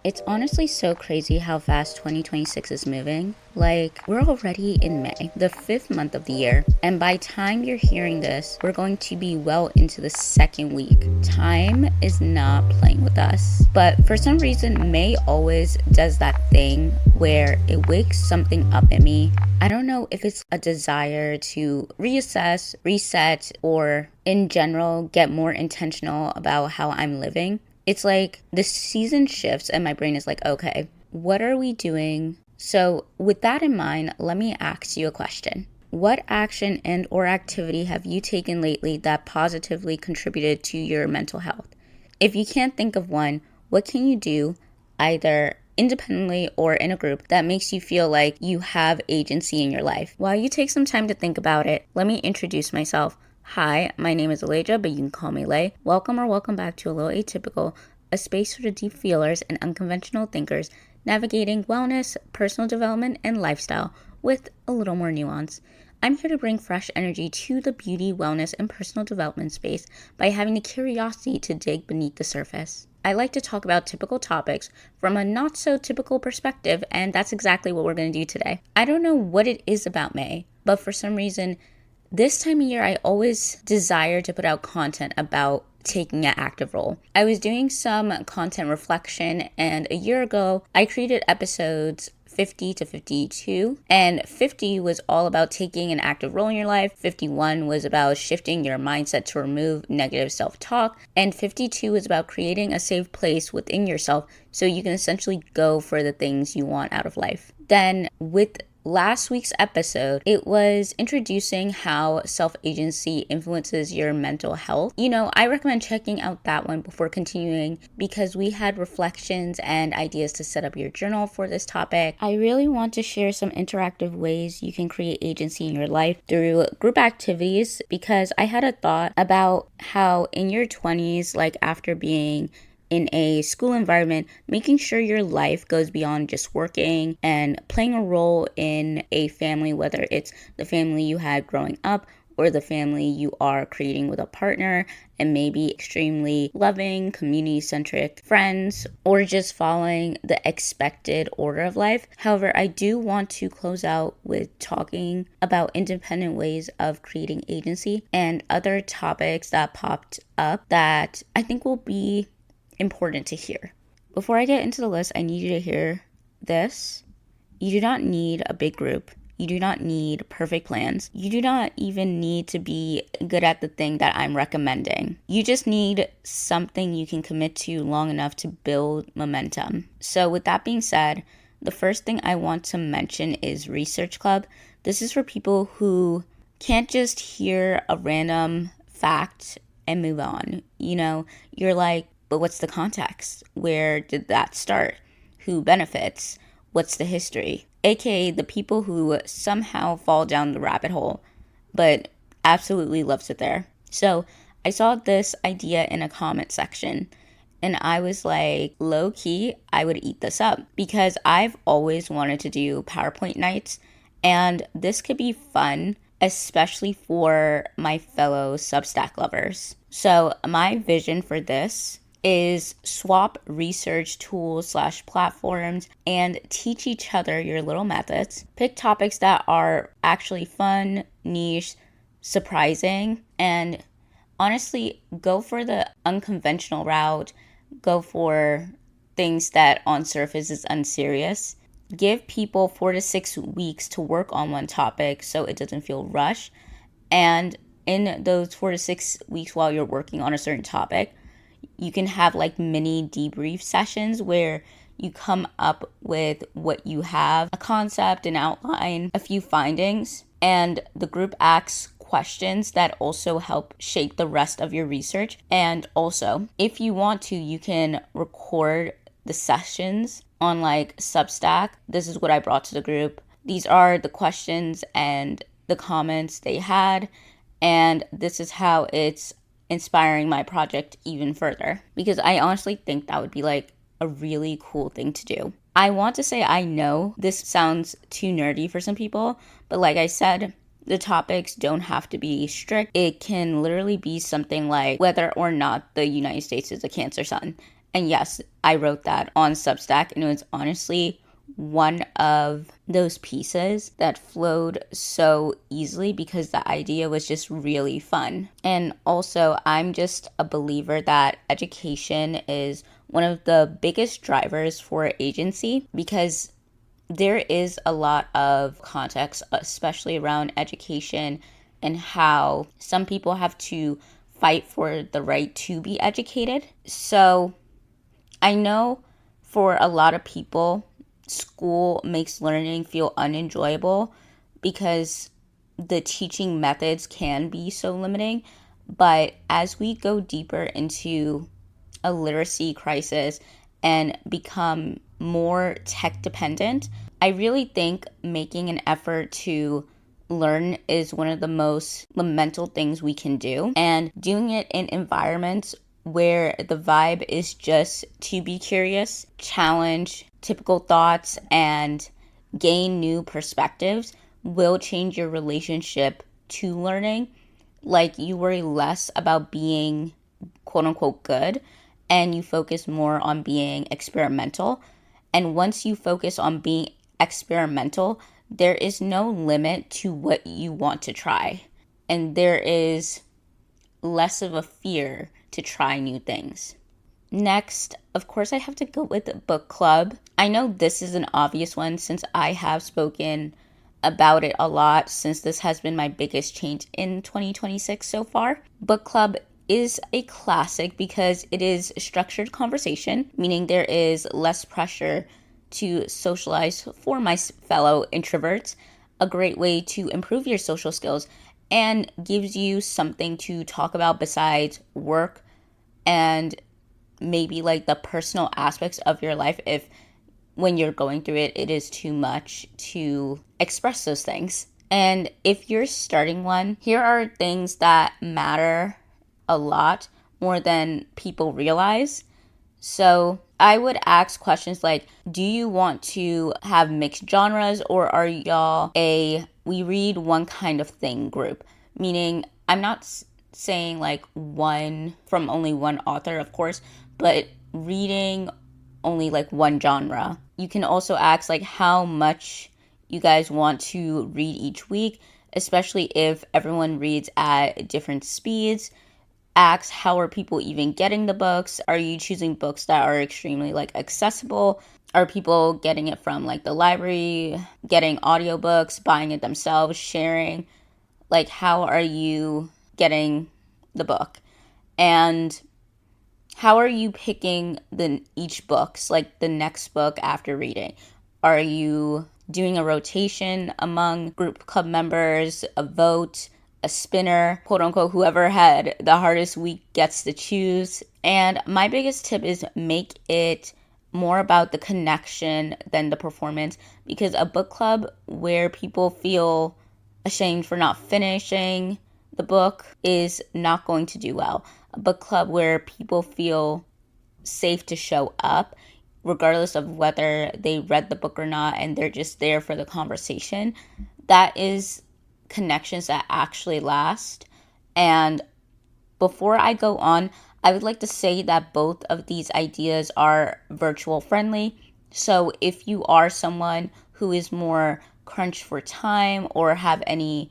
It's honestly so crazy how fast 2026 is moving. Like, we're already in May, the fifth month of the year, and by time you're hearing this, we're going to be well into the second week. Time is not playing with us. But for some reason, May always does that thing where it wakes something up in me. I don't know if it's a desire to reassess, reset, or in general, get more intentional about how I'm living. It's like the season shifts and my brain is like, okay, what are we doing? So with that in mind, let me ask you a question. What action and or activity have you taken lately that positively contributed to your mental health? If you can't think of one, what can you do either independently or in a group that makes you feel like you have agency in your life? While you take some time to think about it, let me introduce myself. Hi, my name is Elijah, but you can call me Lay. Welcome back to A Little Atypical, a space for the deep feelers and unconventional thinkers navigating wellness, personal development, and lifestyle with a little more nuance. I'm here to bring fresh energy to the beauty, wellness, and personal development space by having the curiosity to dig beneath the surface. I like to talk about typical topics from a not so typical perspective, and that's exactly what we're going to do today. I don't know what it is about May, but for some reason, this time of year, I always desire to put out content about taking an active role. I was doing some content reflection, and a year ago, I created episodes 50 to 52, and 50 was all about taking an active role in your life. 51 was about shifting your mindset to remove negative self-talk, and 52 was about creating a safe place within yourself so you can essentially go for the things you want out of life. Then with last week's episode, it was introducing how self-agency influences your mental health. I recommend checking out that one before continuing because we had reflections and ideas to set up your journal for this topic. I really want to share some interactive ways you can create agency in your life through group activities because I had a thought about how in your 20s, like after being in a school environment, making sure your life goes beyond just working and playing a role in a family, whether it's the family you had growing up or the family you are creating with a partner and maybe extremely loving, community-centric friends, or just following the expected order of life. However, I do want to close out with talking about independent ways of creating agency and other topics that popped up that I think will be important to hear. Before I get into the list, I need you to hear this. You do not need a big group. You do not need perfect plans. You do not even need to be good at the thing that I'm recommending. You just need something you can commit to long enough to build momentum. So with that being said, the first thing I want to mention is Research Club. This is for people who can't just hear a random fact and move on. You're like, but what's the context? Where did that start? Who benefits? What's the history? AKA the people who somehow fall down the rabbit hole, but absolutely loves it there. So I saw this idea in a comment section, and I was like, low key, I would eat this up because I've always wanted to do PowerPoint nights, and this could be fun, especially for my fellow Substack lovers. So my vision for this is swap research tools / platforms and teach each other your little methods. Pick topics that are actually fun, niche, surprising, and honestly, go for the unconventional route. Go for things that on surface is unserious. Give people 4 to 6 weeks to work on one topic so it doesn't feel rushed. And in those 4 to 6 weeks while you're working on a certain topic, you can have like mini debrief sessions where you come up with what you have, a concept, an outline, a few findings, and the group asks questions that also help shape the rest of your research. And also, if you want to, you can record the sessions on like Substack. This is what I brought to the group. These are the questions and the comments they had, and this is how it's inspiring my project even further, because I honestly think that would be like a really cool thing to do. I want to say I know this sounds too nerdy for some people, but like I said, the topics don't have to be strict. It can literally be something like whether or not the United States is a Cancer sun. And yes, I wrote that on Substack, and it was honestly one of those pieces that flowed so easily because the idea was just really fun. And also, I'm just a believer that education is one of the biggest drivers for agency, because there is a lot of context, especially around education, and how some people have to fight for the right to be educated. So I know for a lot of people, school makes learning feel unenjoyable because the teaching methods can be so limiting. But as we go deeper into a literacy crisis and become more tech dependent, I really think making an effort to learn is one of the most fundamental things we can do. And doing it in environments where the vibe is just to be curious, challenge typical thoughts, and gain new perspectives will change your relationship to learning. Like, you worry less about being quote unquote good, and you focus more on being experimental. And once you focus on being experimental, there is no limit to what you want to try. And there is less of a fear to try new things. Next, of course, I have to go with book club. I know this is an obvious one since I have spoken about it a lot, since this has been my biggest change in 2026 so far. Book club is a classic because it is structured conversation, meaning there is less pressure to socialize for my fellow introverts, a great way to improve your social skills, and gives you something to talk about besides work and maybe like the personal aspects of your life if when you're going through it, it is too much to express those things. And if you're starting one, here are things that matter a lot more than people realize. So I would ask questions like, do you want to have mixed genres, or are y'all a we read one kind of thing group? Meaning, I'm not saying like one from only one author, of course, but reading only like one genre. You can also ask like how much you guys want to read each week, especially if everyone reads at different speeds. Ask how are people even getting the books? Are you choosing books that are extremely like accessible? Are people getting it from like the library, getting audiobooks, buying it themselves, sharing? Like, how are you getting the book? And how are you picking each books, like the next book after reading? Are you doing a rotation among group club members, a vote, a spinner, quote unquote, whoever had the hardest week gets to choose? And my biggest tip is make it more about the connection than the performance, because a book club where people feel ashamed for not finishing the book is not going to do well. A book club where people feel safe to show up, regardless of whether they read the book or not, and they're just there for the conversation, that is connections that actually last. And before I go on, I would like to say that both of these ideas are virtual friendly. So if you are someone who is more crunched for time or have any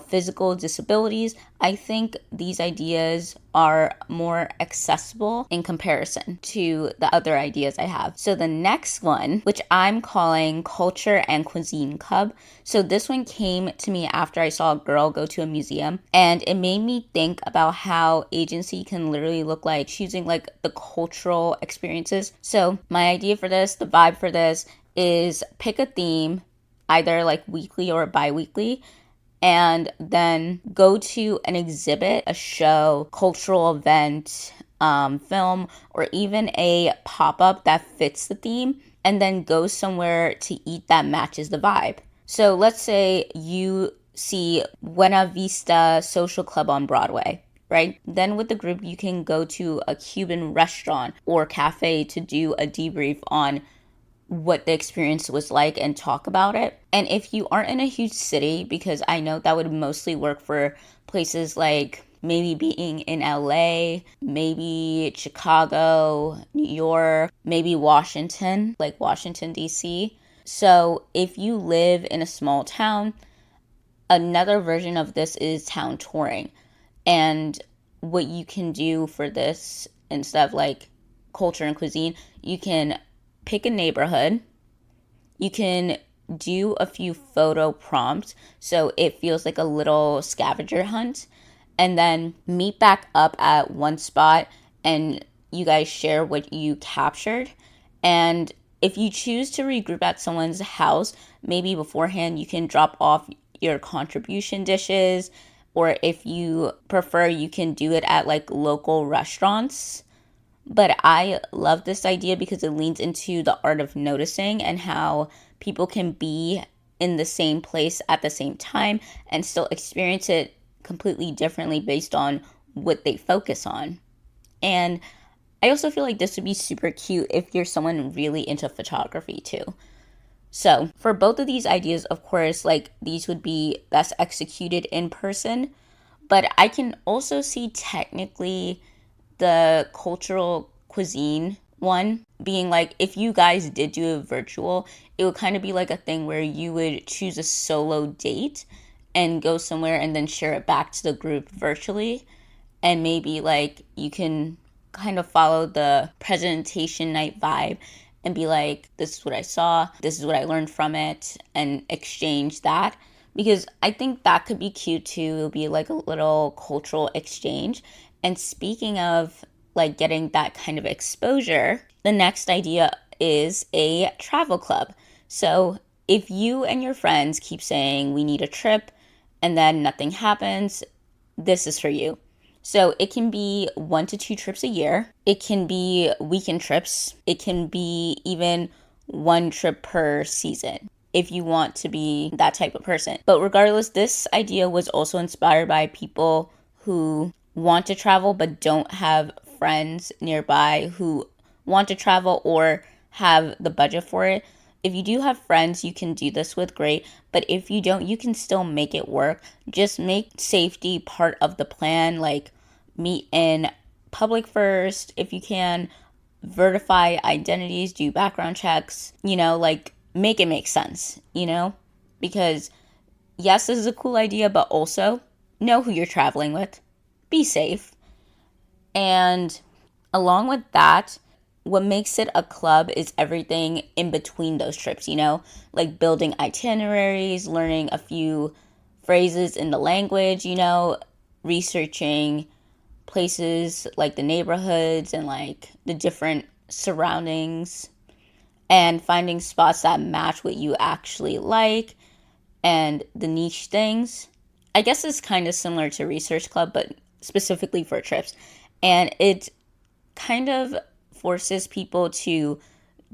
physical disabilities, I think these ideas are more accessible in comparison to the other ideas I have. So the next one, which I'm calling Culture and Cuisine Club. So this one came to me after I saw a girl go to a museum, and it made me think about how agency can literally look like choosing like the cultural experiences. So my idea for this, the vibe for this, is pick a theme, either like weekly or bi-weekly, and then go to an exhibit, a show, cultural event, film, or even a pop-up that fits the theme, and then go somewhere to eat that matches the vibe. So let's say you see Buena Vista Social Club on Broadway, right? Then with the group, you can go to a Cuban restaurant or cafe to do a debrief on what the experience was like and talk about it. And if you aren't in a huge city, because I know that would mostly work for places like maybe being in LA, maybe Chicago, New York, maybe Washington, like Washington, D.C. So if you live in a small town, another version of this is town touring. And what you can do for this, instead of like culture and cuisine, you can pick a neighborhood. You can do a few photo prompts so it feels like a little scavenger hunt, and then meet back up at one spot and you guys share what you captured. And if you choose to regroup at someone's house, maybe beforehand you can drop off your contribution dishes, or if you prefer, you can do it at like local restaurants. But I love this idea because it leans into the art of noticing and how people can be in the same place at the same time and still experience it completely differently based on what they focus on. And I also feel like this would be super cute if you're someone really into photography too. So for both of these ideas, of course, like these would be best executed in person, but I can also see technically the cultural cuisine one being like, if you guys did do a virtual, it would kind of be like a thing where you would choose a solo date and go somewhere and then share it back to the group virtually. And maybe like you can kind of follow the presentation night vibe and be like, this is what I saw, this is what I learned from it, and exchange that. Because I think that could be cute too. It'll be like a little cultural exchange. And speaking of like getting that kind of exposure, the next idea is a travel club. So if you and your friends keep saying we need a trip and then nothing happens, this is for you. So it can be 1 to 2 trips a year. It can be weekend trips. It can be even 1 trip per season if you want to be that type of person. But regardless, this idea was also inspired by people who want to travel but don't have friends nearby who want to travel or have the budget for it. If you do have friends you can do this with, great. But if you don't, you can still make it work. Just make safety part of the plan. Like, meet in public first if you can. Verify identities, do background checks, like make it make sense, because yes, this is a cool idea, but also know who you're traveling with. Be safe. And along with that, what makes it a club is everything in between those trips, like building itineraries, learning a few phrases in the language, researching places like the neighborhoods and like the different surroundings, and finding spots that match what you actually like and the niche things. I guess it's kind of similar to Research Club, but specifically for trips. And it kind of forces people to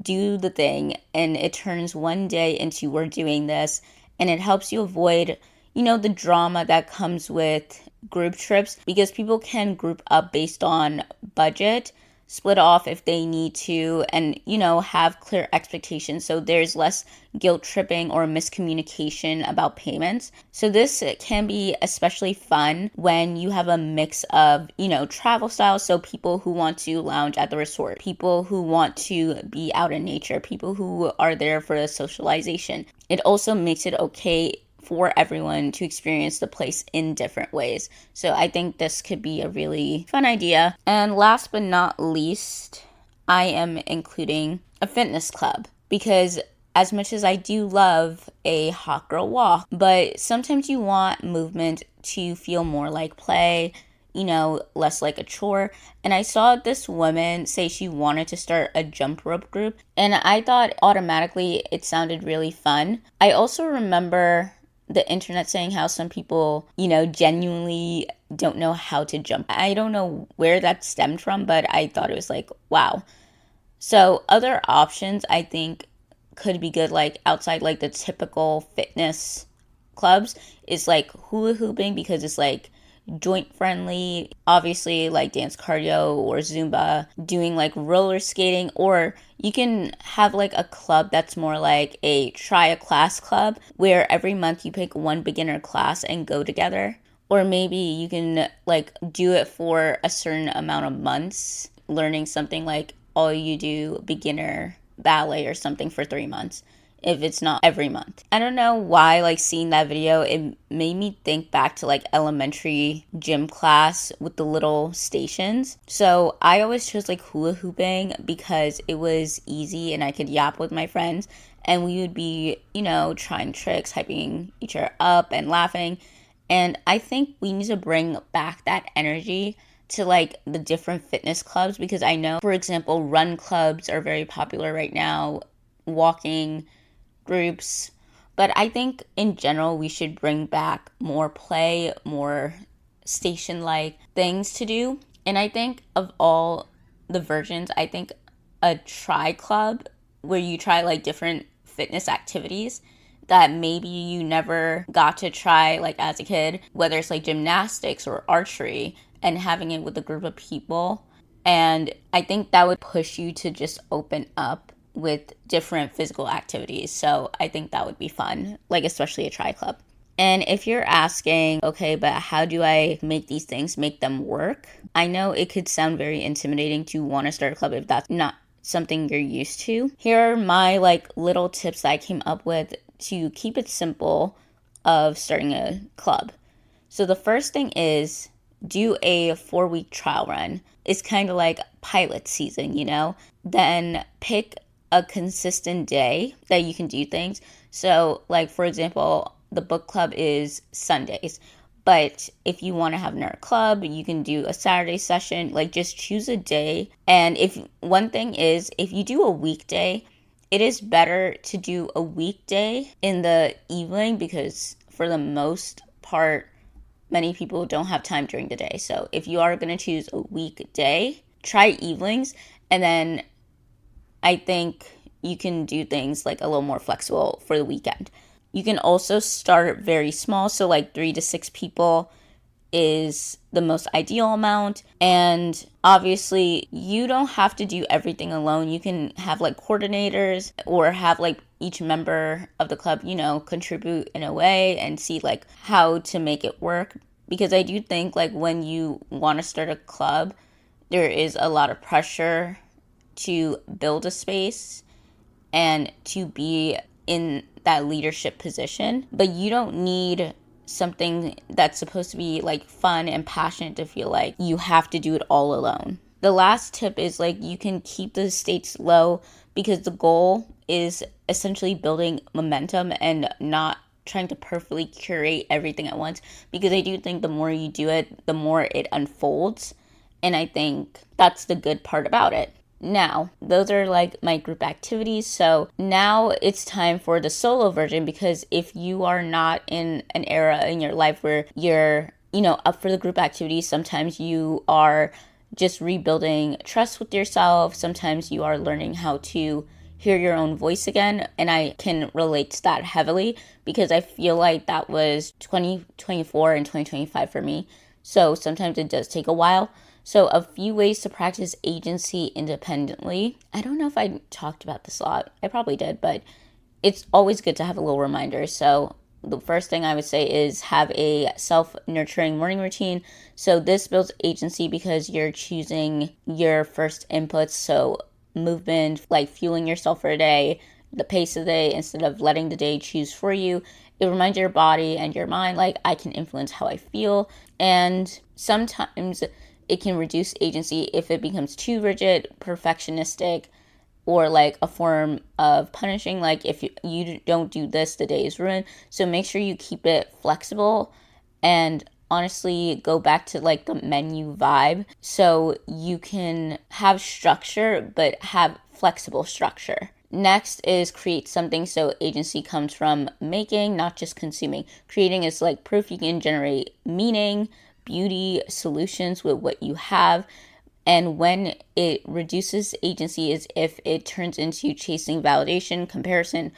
do the thing, and it turns one day into we're doing this, and it helps you avoid, the drama that comes with group trips, because people can group up based on budget, split off if they need to, and have clear expectations, so there's less guilt tripping or miscommunication about payments. So this can be especially fun when you have a mix of travel styles, so people who want to lounge at the resort, people who want to be out in nature, people who are there for the socialization. It also makes it okay for everyone to experience the place in different ways. So I think this could be a really fun idea. And last but not least, I am including a fitness club, because as much as I do love a hot girl walk, but sometimes you want movement to feel more like play, less like a chore. And I saw this woman say she wanted to start a jump rope group, and I thought automatically it sounded really fun. I also remember the internet saying how some people, genuinely don't know how to jump. I don't know where that stemmed from, but I thought it was like, wow. So other options I think could be good, like outside like the typical fitness clubs, is like hula hooping, because it's like joint friendly. Obviously like dance cardio or Zumba, doing like roller skating, or you can have like a club that's more like a try a class club where every month you pick one beginner class and go together. Or maybe you can like do it for a certain amount of months, learning something like all you do beginner ballet or something for 3 months, if it's not every month. I don't know why, like seeing that video, it made me think back to like elementary gym class with the little stations. So I always chose like hula hooping because it was easy and I could yap with my friends and we would be, trying tricks, hyping each other up and laughing. And I think we need to bring back that energy to like the different fitness clubs, because I know, for example, run clubs are very popular right now, walking groups. But I think in general, we should bring back more play, more station like things to do. And I think of all the versions, I think a try club where you try like different fitness activities that maybe you never got to try like as a kid, whether it's like gymnastics or archery, and having it with a group of people. And I think that would push you to just open up with different physical activities. So I think that would be fun, like especially a tri club. And if you're asking, okay, but how do I make these things make them work? I know it could sound very intimidating to want to start a club if that's not something you're used to. Here are my like little tips that I came up with to keep it simple of starting a club. So the first thing is do a 4-week trial run. It's kind of like pilot season, Then pick a consistent day that you can do things. So like, for example, the book club is Sundays. But if you want to have another club, you can do a Saturday session. Like just choose a day. And if one thing is, if you do a weekday, it is better to do a weekday in the evening because for the most part, many people don't have time during the day. So if you are going to choose a weekday, try evenings. And then I think you can do things like a little more flexible for the weekend. You can also start very small. So like 3 to 6 people is the most ideal amount. And obviously you don't have to do everything alone. You can have like coordinators or have like each member of the club, contribute in a way and see like how to make it work. Because I do think like when you want to start a club, there is a lot of pressure to build a space and to be in that leadership position. But you don't need something that's supposed to be like fun and passionate to feel like you have to do it all alone. The last tip is like you can keep the stakes low because the goal is essentially building momentum and not trying to perfectly curate everything at once, because I do think the more you do it, the more it unfolds. And I think that's the good part about it. Now, those are like my group activities. So now it's time for the solo version, because if you are not in an era in your life where you're, up for the group activities, sometimes you are just rebuilding trust with yourself. Sometimes you are learning how to hear your own voice again. And I can relate to that heavily because I feel like that was 2024 and 2025 for me. So sometimes it does take a while. So a few ways to practice agency independently. I don't know if I talked about this a lot. I probably did, but it's always good to have a little reminder. So the first thing I would say is have a self-nurturing morning routine. So this builds agency because you're choosing your first inputs. So movement, like fueling yourself for a day, the pace of the day, instead of letting the day choose for you. It reminds your body and your mind, like, I can influence how I feel. And sometimes it can reduce agency if it becomes too rigid, perfectionistic, or like a form of punishing. Like if you don't do this, the day is ruined. So make sure you keep it flexible and honestly go back to like the menu vibe, so you can have structure but have flexible structure. Next is create something. So agency comes from making, not just consuming. Creating is like proof you can generate meaning, beauty, solutions with what you have. And when it reduces agency is if it turns into chasing validation, comparison,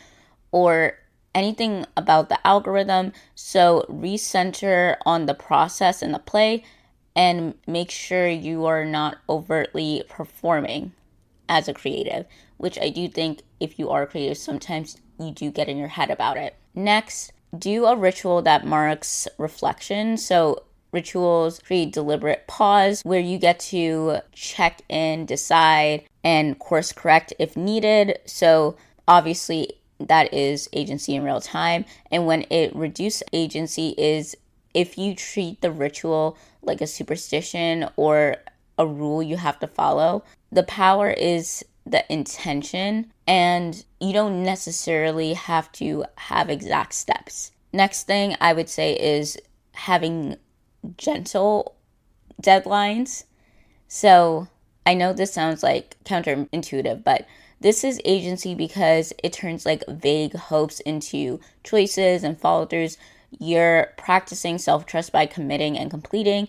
or anything about the algorithm. So recenter on the process and the play, and make sure you are not overtly performing as a creative, which I do think if you are creative, sometimes you do get in your head about it. Next, do a ritual that marks reflection. So rituals create deliberate pause where you get to check in, decide, and course correct if needed. So obviously that is agency in real time. And when it reduces agency is if you treat the ritual like a superstition or a rule you have to follow. The power is the intention, and you don't necessarily have to have exact steps. Next thing I would say is having gentle deadlines. So I know this sounds like counterintuitive, but this is agency because it turns like vague hopes into choices and follow throughs. You're practicing self-trust by committing and completing.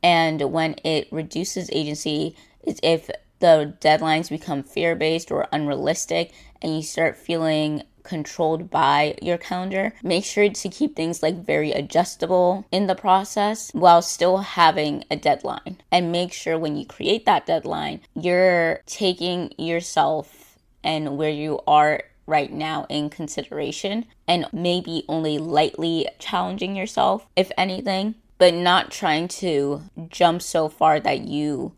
And when it reduces agency, it's if the deadlines become fear-based or unrealistic and you start feeling controlled by your calendar. Make sure to keep things like very adjustable in the process while still having a deadline. And make sure when you create that deadline, you're taking yourself and where you are right now in consideration and maybe only lightly challenging yourself, if anything, but not trying to jump so far that you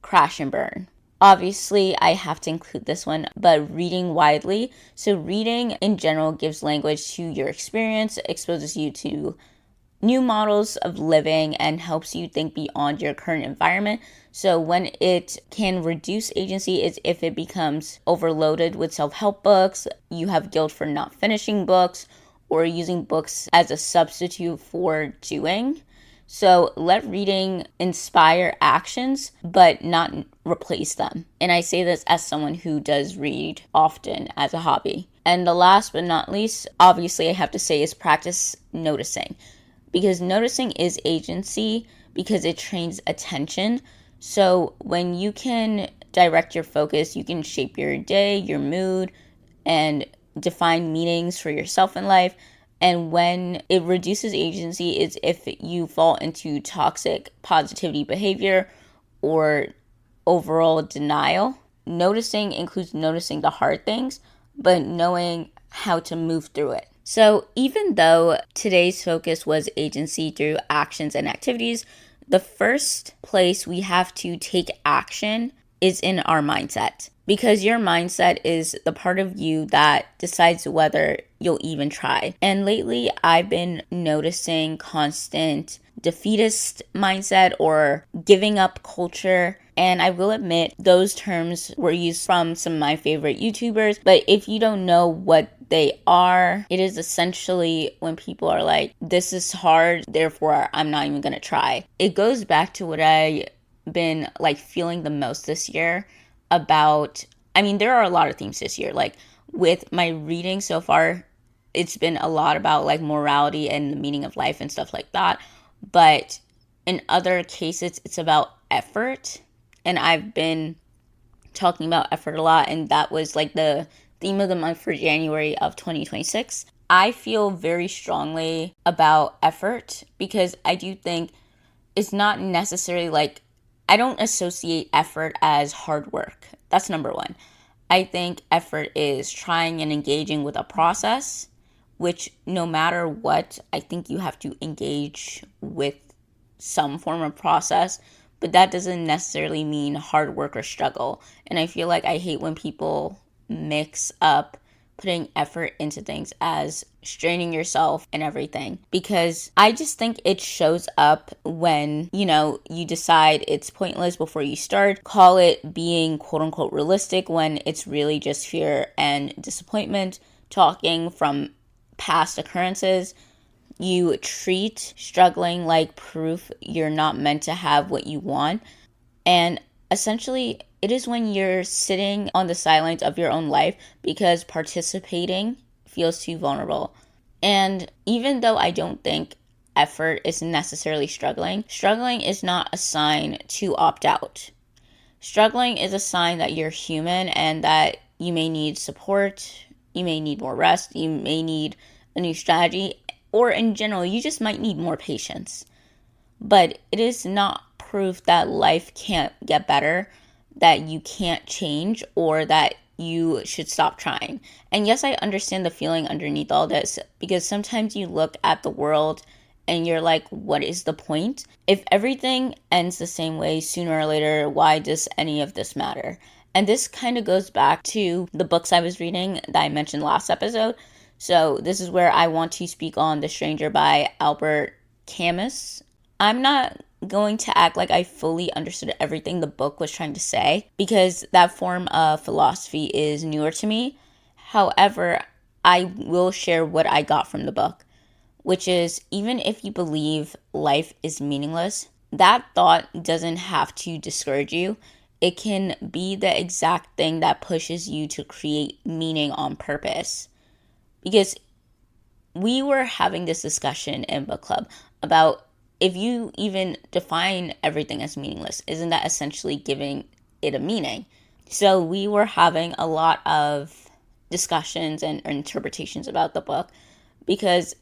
crash and burn. Obviously, I have to include this one, but reading widely. So reading in general gives language to your experience, exposes you to new models of living, and helps you think beyond your current environment. So when it can reduce agency is if it becomes overloaded with self-help books, you have guilt for not finishing books, or using books as a substitute for doing. So let reading inspire actions, but not replace them. And I say this as someone who does read often as a hobby. And the last but not least, obviously I have to say, is practice noticing. Because noticing is agency because it trains attention. So when you can direct your focus, you can shape your day, your mood, and define meanings for yourself in life. And when it reduces agency is if you fall into toxic positivity behavior or overall denial. Noticing includes noticing the hard things, but knowing how to move through it. So even though today's focus was agency through actions and activities, the first place we have to take action is in our mindset. Because your mindset is the part of you that decides whether you'll even try. And lately, I've been noticing constant defeatist mindset or giving up culture. And I will admit, those terms were used from some of my favorite YouTubers. But if you don't know what they are, it is essentially when people are like, this is hard, therefore I'm not even gonna try. It goes back to what I been like feeling the most this year about, I mean, there are a lot of themes this year. Like with my reading so far, it's been a lot about like morality and the meaning of life and stuff like that. But in other cases, it's about effort. And I've been talking about effort a lot. And that was like the theme of the month for January of 2026. I feel very strongly about effort because I do think it's not necessarily like, I don't associate effort as hard work. That's number one. I think effort is trying and engaging with a process, which no matter what, I think you have to engage with some form of process, but that doesn't necessarily mean hard work or struggle. And I feel like I hate when people mix up putting effort into things as straining yourself and everything, because I just think it shows up when, you decide it's pointless before you start. Call it being quote unquote realistic when it's really just fear and disappointment, talking from past occurrences. You treat struggling like proof you're not meant to have what you want. And essentially, it is when you're sitting on the sidelines of your own life because participating feels too vulnerable. And even though I don't think effort is necessarily struggling is not a sign to opt out. Struggling is a sign that you're human and that you may need support, you may need more rest, you may need a new strategy, or in general, you just might need more patience. But it is not proof that life can't get better, that you can't change, or that you should stop trying. And yes, I understand the feeling underneath all this, because sometimes you look at the world and you're like, what is the point? If everything ends the same way sooner or later, why does any of this matter? And this kind of goes back to the books I was reading that I mentioned last episode. So this is where I want to speak on The Stranger by Albert Camus. I'm not going to act like I fully understood everything the book was trying to say, because that form of philosophy is newer to me. However, I will share what I got from the book, which is, even if you believe life is meaningless, that thought doesn't have to discourage you. It can be the exact thing that pushes you to create meaning on purpose. Because we were having this discussion in book club about, if you even define everything as meaningless, isn't that essentially giving it a meaning? So we were having a lot of discussions and interpretations about the book, because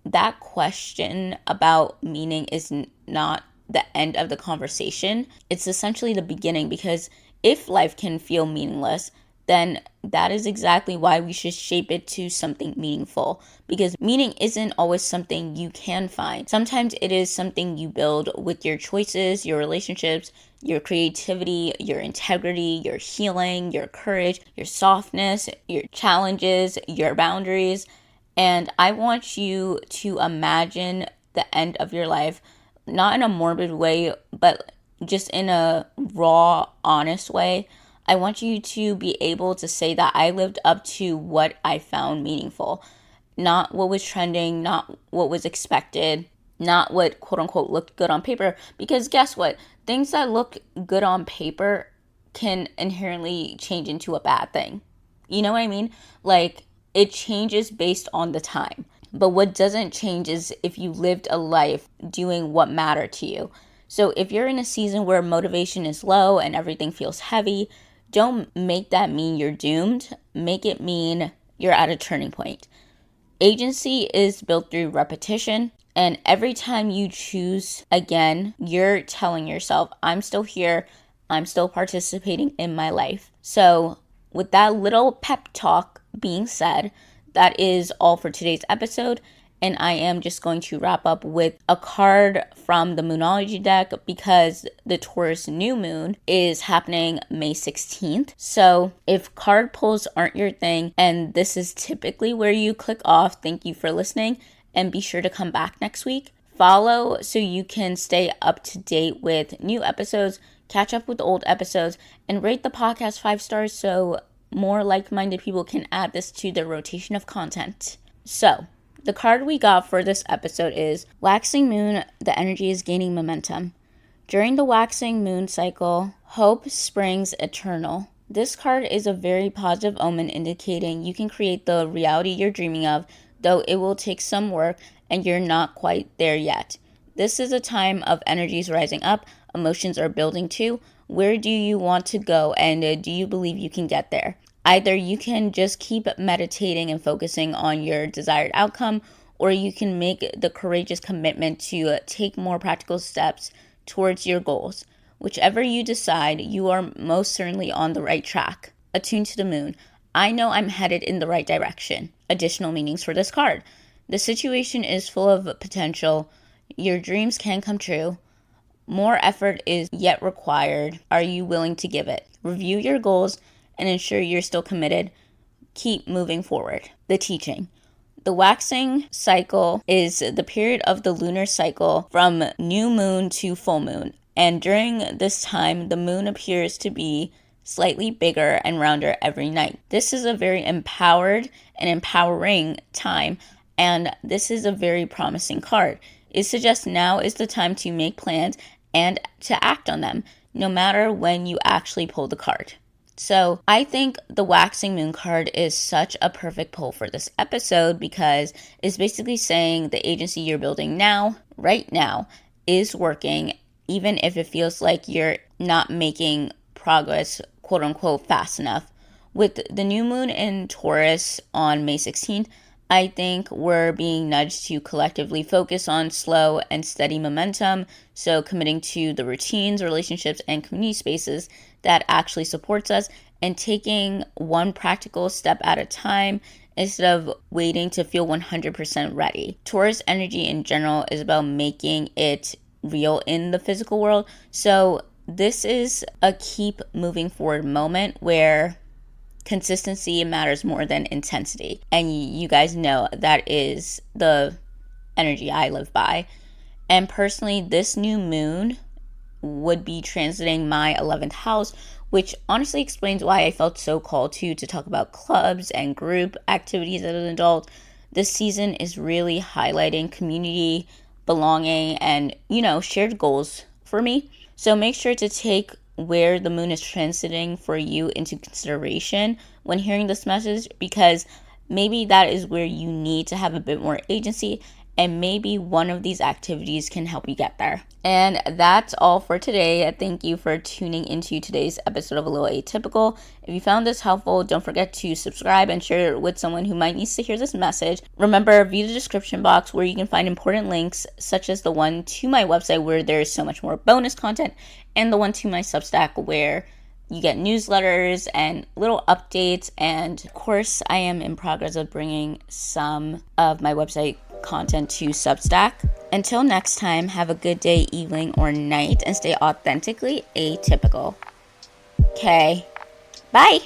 that question about meaning is not the end of the conversation. It's essentially the beginning, because if life can feel meaningless, then that is exactly why we should shape it to something meaningful. Because meaning isn't always something you can find. Sometimes it is something you build with your choices, your relationships, your creativity, your integrity, your healing, your courage, your softness, your challenges, your boundaries. And I want you to imagine the end of your life, not in a morbid way, but just in a raw, honest way. I want you to be able to say that I lived up to what I found meaningful. Not what was trending, not what was expected, not what quote unquote looked good on paper. Because guess what? Things that look good on paper can inherently change into a bad thing. You know what I mean? Like, it changes based on the time. But what doesn't change is if you lived a life doing what mattered to you. So if you're in a season where motivation is low and everything feels heavy, don't make that mean you're doomed. Make it mean you're at a turning point. Agency is built through repetition. And every time you choose again, you're telling yourself, I'm still here. I'm still participating in my life. So with that little pep talk being said, that is all for today's episode. And I am just going to wrap up with a card from the Moonology deck, because the Taurus new moon is happening May 16th. So if card pulls aren't your thing, and this is typically where you click off, thank you for listening, and be sure to come back next week. Follow so you can stay up to date with new episodes, catch up with old episodes, and rate the podcast 5 stars so more like-minded people can add this to their rotation of content. So the card we got for this episode is Waxing Moon. The energy is gaining momentum. During the waxing moon cycle, hope springs eternal. This card is a very positive omen, indicating you can create the reality you're dreaming of, though it will take some work and you're not quite there yet. This is a time of energies rising up, emotions are building too. Where do you want to go, and do you believe you can get there? Either you can just keep meditating and focusing on your desired outcome, or you can make the courageous commitment to take more practical steps towards your goals. Whichever you decide, you are most certainly on the right track. Attuned to the moon. I know I'm headed in the right direction. Additional meanings for this card. The situation is full of potential. Your dreams can come true. More effort is yet required. Are you willing to give it? Review your goals and ensure you're still committed. Keep moving forward. The teaching. The waxing cycle is the period of the lunar cycle from new moon to full moon. And during this time, the moon appears to be slightly bigger and rounder every night. This is a very empowered and empowering time, and this is a very promising card. It suggests now is the time to make plans and to act on them, no matter when you actually pull the card. So I think the Waxing Moon card is such a perfect pull for this episode, because it's basically saying the agency you're building now, right now, is working, even if it feels like you're not making progress, quote unquote, fast enough. With the new moon in Taurus on May 16th, I think we're being nudged to collectively focus on slow and steady momentum, so committing to the routines, relationships, and community spaces that actually supports us, and taking one practical step at a time instead of waiting to feel 100% ready. Taurus energy in general is about making it real in the physical world. So this is a keep moving forward moment where consistency matters more than intensity. And you guys know that is the energy I live by. And personally, this new moon would be transiting my 11th house, which honestly explains why I felt so called to talk about clubs and group activities as an adult. This season is really highlighting community, belonging, and, shared goals for me. So make sure to take where the moon is transiting for you into consideration when hearing this message, because maybe that is where you need to have a bit more agency, and maybe one of these activities can help you get there. And that's all for today. Thank you for tuning into today's episode of A Little Atypical. If you found this helpful, don't forget to subscribe and share it with someone who might need to hear this message. Remember, view the description box where you can find important links, such as the one to my website where there is so much more bonus content, and the one to my Substack where you get newsletters and little updates. And of course, I am in progress of bringing some of my website content to Substack. Until next time, have a good day, evening, or night, and stay authentically atypical. Okay, bye.